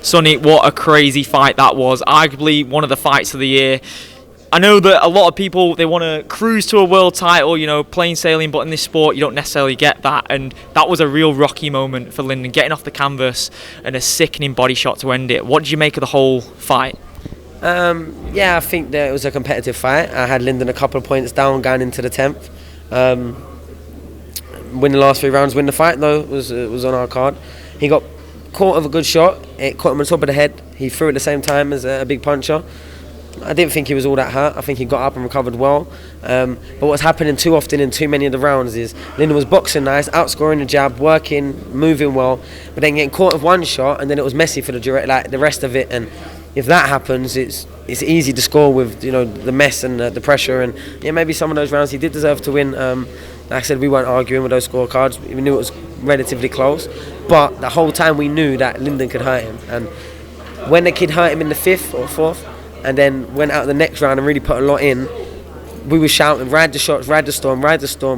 Sonny, what a crazy fight that was. Arguably one of the fights of the year. I know that a lot of people, they want to cruise to a world title, you know, plain sailing, but in this sport you don't necessarily get that, and that was a real rocky moment for Lyndon, getting off the canvas and a sickening body shot to end it. What did you make of the whole fight? Yeah, I think that it was a competitive fight. I had Lyndon a couple of points down going into the 10th. Win the last 3 rounds, win the fight though, was on our card. He got caught of a good shot, it caught him on top of the head. He threw at the same time as a big puncher. I didn't think he was all that hurt. I think he got up and recovered well. But what's happening too often in too many of the rounds is Lyndon was boxing nice, outscoring the jab, working, moving well, but then getting caught with one shot, and then it was messy for the rest of it. And if that happens, it's easy to score with, you know, the mess and the pressure. And yeah, maybe some of those rounds he did deserve to win. Like I said, we weren't arguing with those scorecards. We knew it was relatively close, but the whole time we knew that Lyndon could hurt him. And when the kid hurt him in the 5th or 4th, and then went out the next round and really put a lot in, we were shouting, ride the shots, ride the storm,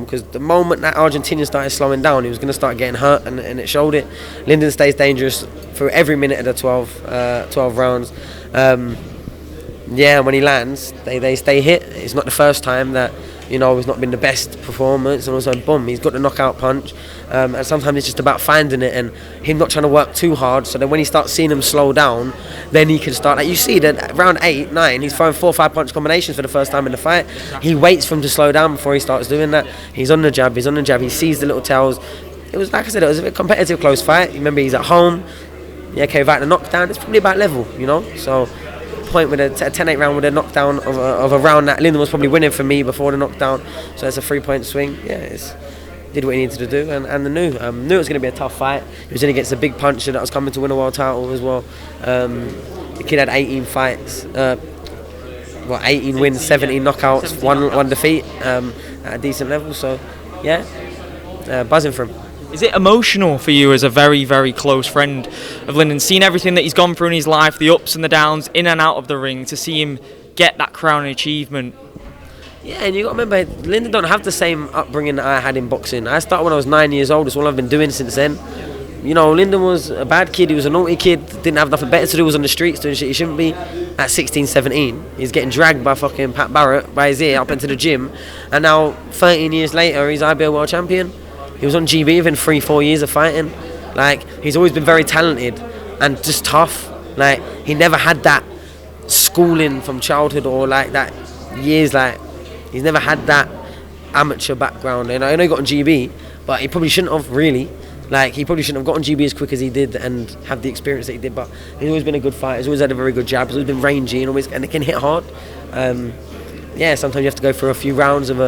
because the moment that Argentinian started slowing down, he was going to start getting hurt, and it showed it. Lyndon stays dangerous for every minute of the 12 rounds. When he lands, they stay hit. It's not the first time that, you know, it's not been the best performance, and also boom, he's got the knockout punch. And sometimes it's just about finding it and him not trying to work too hard, so then when he starts seeing him slow down, then he can start. Like you see that round 8, 9, he's throwing 4 or 5 punch combinations for the first time in the fight. He waits for him to slow down before he starts doing that. He's on the jab, he sees the little tails. It was, like I said, it was a competitive, close fight. Remember, he's at home. Yeah, okay, without the knockdown, it's probably about level, you know. So point with a 10-8 round with a knockdown of a round that Lyndon was probably winning for me before the knockdown. So it's a 3-point swing. Yeah, did what he needed to do, and knew it was going to be a tough fight. He was in against a big puncher that was coming to win a world title as well. The kid had 18 fights, 18 wins, 17 knockouts, one defeat at a decent level. So yeah, buzzing for him. Is it emotional for you as a very, very close friend of Lyndon, seeing everything that he's gone through in his life, the ups and the downs, in and out of the ring, to see him get that crowning achievement? Yeah, and you got to remember, Lyndon don't have the same upbringing that I had in boxing. I started when I was 9 years old. It's all I've been doing since then. You know, Lyndon was a bad kid. He was a naughty kid. Didn't have nothing better to do. Was on the streets doing shit he shouldn't be. At 16, 17, he's getting dragged by fucking Pat Barrett by his ear up into the gym. And now, 13 years later, he's IBO World Champion. He was on GB within 3-4 years of fighting. Like, he's always been very talented and just tough. Like, he never had that schooling from childhood or like that years, like, he's never had that amateur background. And I know he got on GB, but he probably shouldn't have, really. Like, he probably shouldn't have got on GB as quick as he did and have the experience that he did. But he's always been a good fighter. He's always had a very good jab. He's always been rangy and it can hit hard. Yeah, sometimes you have to go through a few rounds of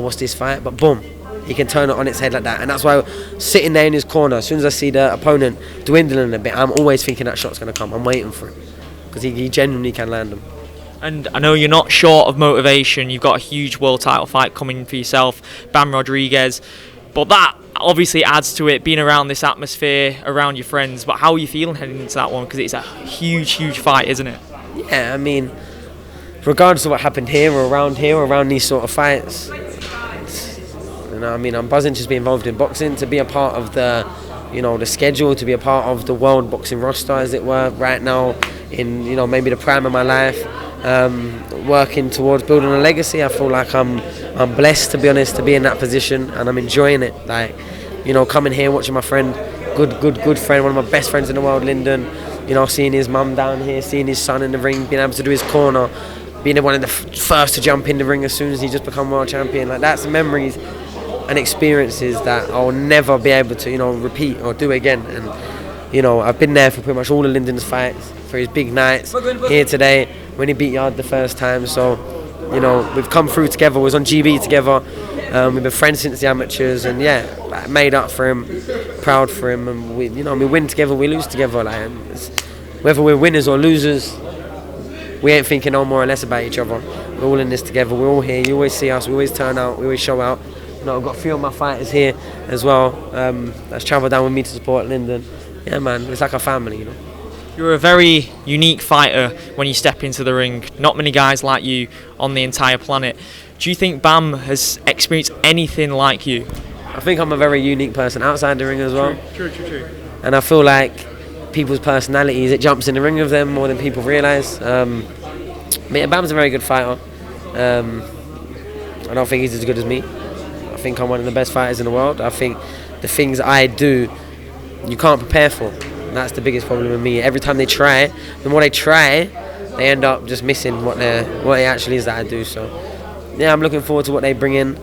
what's this fight? But boom, he can turn it on its head like that. And that's why sitting there in his corner, as soon as I see the opponent dwindling a bit, I'm always thinking that shot's going to come. I'm waiting for it because he genuinely can land them. And I know you're not short of motivation. You've got a huge world title fight coming for yourself, Bam Rodriguez. But that obviously adds to it, being around this atmosphere, around your friends. But how are you feeling heading into that one? Because it's a huge, huge fight, isn't it? Yeah, I mean, regardless of what happened here or around these sort of fights, you know, I mean, I'm buzzing just to be involved in boxing, to be a part of the, you know, the schedule, to be a part of the world boxing roster, as it were, right now in, you know, maybe the prime of my life. Working towards building a legacy. I feel like I'm blessed, to be honest, to be in that position, and I'm enjoying it. Like, you know, coming here, watching my friend, good friend, one of my best friends in the world, Lyndon, you know, seeing his mum down here, seeing his son in the ring, being able to do his corner, being one of the first to jump in the ring as soon as he just become world champion. Like, that's memories and experiences that I'll never be able to, you know, repeat or do again. And, you know, I've been there for pretty much all of Lyndon's fights, for his big nights, here today, when he beat Yard the first time. So, you know, we've come through together. We was on GB together. We've been friends since the amateurs, and yeah, made up for him, proud for him, and we win together, we lose together. Like, whether we're winners or losers, we ain't thinking no more or less about each other. We're all in this together. We're all here. You always see us. We always turn out. We always show out. You know, I've got a few of my fighters here as well. That's travelled down with me to support Lyndon. Yeah, man, it's like a family, you know. You're a very unique fighter when you step into the ring. Not many guys like you on the entire planet. Do you think Bam has experienced anything like you? I think I'm a very unique person outside the ring as well. True. And I feel like people's personalities. It jumps in the ring with them more than people realise. Bam's a very good fighter. I don't think he's as good as me. I think I'm one of the best fighters in the world. I think the things I do, you can't prepare for. And that's the biggest problem with me. Every time they try, the more they try, they end up just missing what it actually is that I do. So, yeah, I'm looking forward to what they bring in.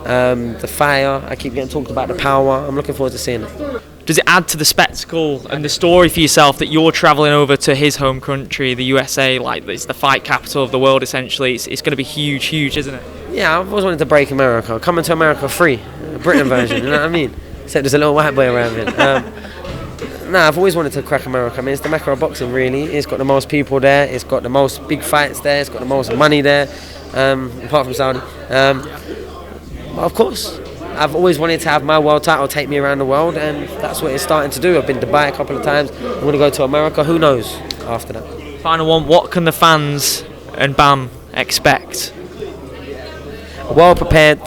The fire, I keep getting talked about the power. I'm looking forward to seeing it. Does it add to the spectacle and the story for yourself that you're travelling over to his home country, the USA, like it's the fight capital of the world essentially? It's going to be huge, isn't it? Yeah, I've always wanted to break America. Coming to America free, a Britain version, you know what I mean? Except there's a little white boy around it. I've always wanted to crack America. I mean, it's the mecca of boxing, really. It's got the most people there. It's got the most big fights there. It's got the most money there, apart from Saudi. Of course, I've always wanted to have my world title take me around the world, and that's what it's starting to do. I've been to Dubai a couple of times. I'm going to go to America. Who knows after that? Final one, what can the fans and Bam expect? Well prepared,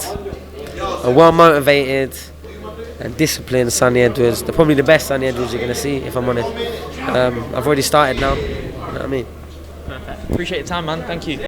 well motivated, and disciplined Sonny Edwards. They're probably the best Sonny Edwards you're going to see, if I'm honest. I've already started now. You know what I mean? Perfect. Appreciate your time, man. Thank you.